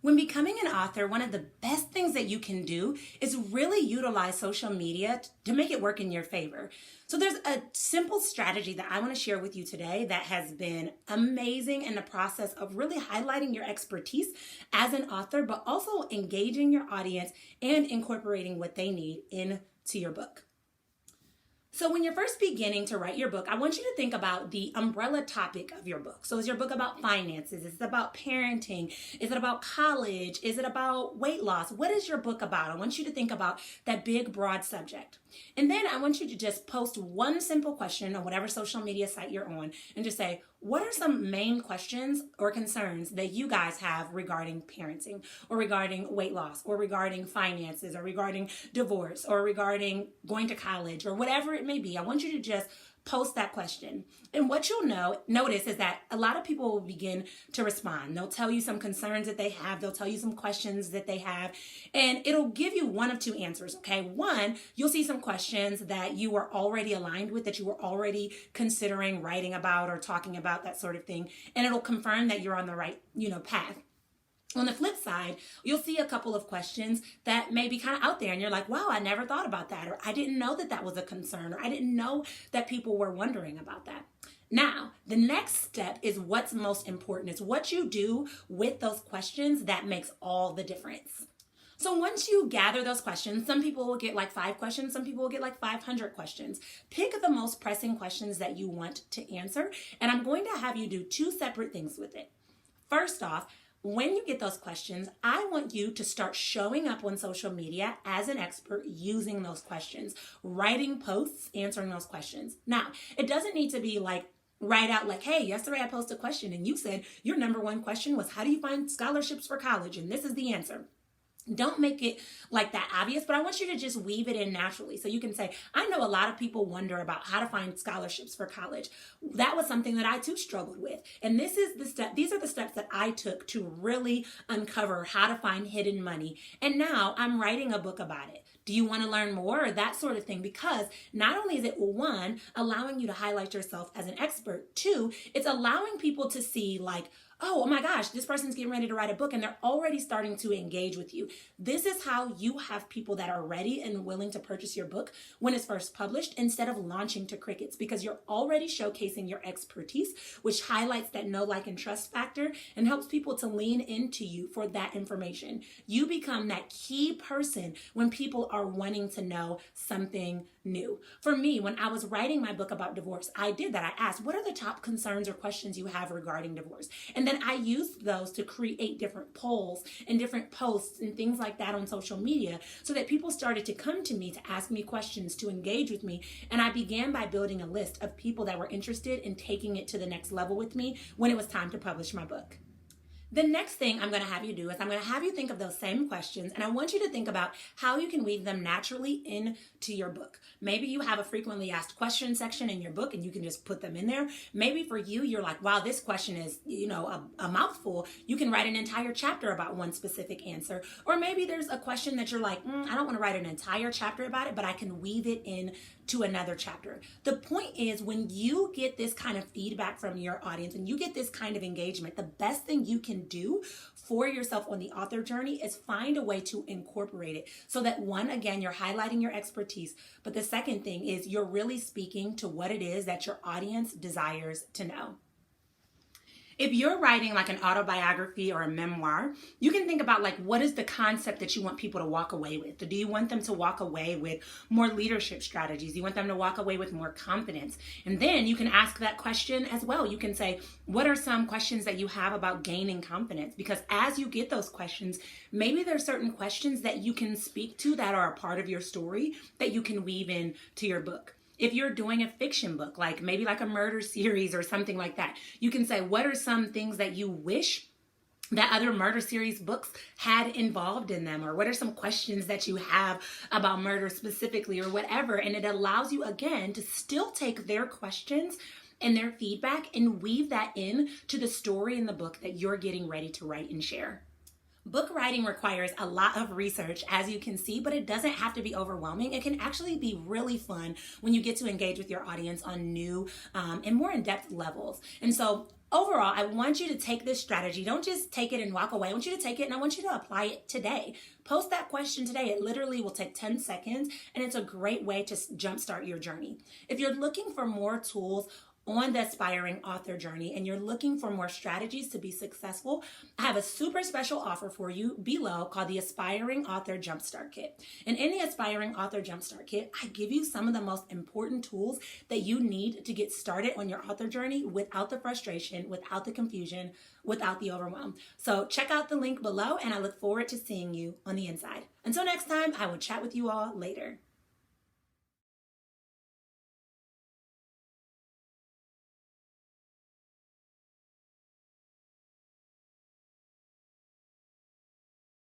When becoming an author, one of the best things that you can do is really utilize social media to make it work in your favor. So there's a simple strategy that I want to share with you today that has been amazing in the process of really highlighting your expertise as an author, but also engaging your audience and incorporating what they need into your book. So when you're first beginning to write your book, I want you to think about the umbrella topic of your book. So is your book about finances? Is it about parenting? Is it about college? Is it about weight loss? What is your book about? I want you to think about that big, broad subject. And then I want you to just post one simple question on whatever social media site you're on and just say, what are some main questions or concerns that you guys have regarding parenting or regarding weight loss or regarding finances or regarding divorce or regarding going to college or whatever it may be? I want you to just post that question. And what you'll notice is that a lot of people will begin to respond. They'll tell you some concerns that they have. They'll tell you some questions that they have. And it'll give you one of two answers, okay? One, you'll see some questions that you are already aligned with, that you were already considering writing about or talking about, that sort of thing. And it'll confirm that you're on the right, path. On the flip side, you'll see a couple of questions that may be kind of out there and you're like, wow, I never thought about that, or I didn't know that that was a concern, or I didn't know that people were wondering about that. Now, the next step is what's most important. It's what you do with those questions that makes all the difference. So once you gather those questions, some people will get like 5 questions, some people will get like 500 questions. Pick the most pressing questions that you want to answer, and I'm going to have you do 2 separate things with it. First off, when you get those questions, I want you to start showing up on social media as an expert using those questions, writing posts, answering those questions. Now, it doesn't need to be like write out like, hey, yesterday I posted a question and you said your number one question was, how do you find scholarships for college? And this is the answer. Don't make it like that obvious, but I want you to just weave it in naturally. So you can say, I know a lot of people wonder about how to find scholarships for college. That was something that I too struggled with. And these are the steps that I took to really uncover how to find hidden money. And now I'm writing a book about it. Do you want to learn more, or that sort of thing? Because not only is it, 1, allowing you to highlight yourself as an expert, 2, it's allowing people to see like, oh my gosh, this person's getting ready to write a book and they're already starting to engage with you. This is how you have people that are ready and willing to purchase your book when it's first published, instead of launching to crickets, because you're already showcasing your expertise, which highlights that know, like, and trust factor and helps people to lean into you for that information. You become that key person when people are wanting to know something new. For me, when I was writing my book about divorce, I did that. I asked, what are the top concerns or questions you have regarding divorce? And then I used those to create different polls and different posts and things like that on social media, so that people started to come to me to ask me questions, to engage with me. And I began by building a list of people that were interested in taking it to the next level with me when it was time to publish my book. The next thing I'm going to have you do is I'm going to have you think of those same questions, and I want you to think about how you can weave them naturally into your book. Maybe you have a frequently asked questions section in your book and you can just put them in there. Maybe for you, you're like, wow, this question is, a mouthful. You can write an entire chapter about one specific answer. Or maybe there's a question that you're like, I don't want to write an entire chapter about it, but I can weave it in to another chapter. The point is, when you get this kind of feedback from your audience and you get this kind of engagement, the best thing you can do for yourself on the author journey is find a way to incorporate it, so that 1, again, you're highlighting your expertise, but the second thing is you're really speaking to what it is that your audience desires to know. If you're writing like an autobiography or a memoir, you can think about like, what is the concept that you want people to walk away with? Do you want them to walk away with more leadership strategies? Do you want them to walk away with more confidence? And then you can ask that question as well. You can say, what are some questions that you have about gaining confidence? Because as you get those questions, maybe there's certain questions that you can speak to that are a part of your story that you can weave in to your book. If you're doing a fiction book, like maybe like a murder series or something like that, you can say, what are some things that you wish that other murder series books had involved in them? Or what are some questions that you have about murder specifically, or whatever? And it allows you, again, to still take their questions and their feedback and weave that in to the story in the book that you're getting ready to write and share. Book writing requires a lot of research, as you can see, but it doesn't have to be overwhelming. It can actually be really fun when you get to engage with your audience on new and more in-depth levels. And so overall, I want you to take this strategy. Don't just take it and walk away. I want you to take it and I want you to apply it today. Post that question today. It literally will take 10 seconds and it's a great way to jumpstart your journey. If you're looking for more tools on the aspiring author journey and you're looking for more strategies to be successful, I have a super special offer for you below called the Aspiring Author Jumpstart Kit. And in the Aspiring Author Jumpstart Kit, I give you some of the most important tools that you need to get started on your author journey without the frustration, without the confusion, without the overwhelm. So check out the link below and I look forward to seeing you on the inside. Until next time, I will chat with you all later.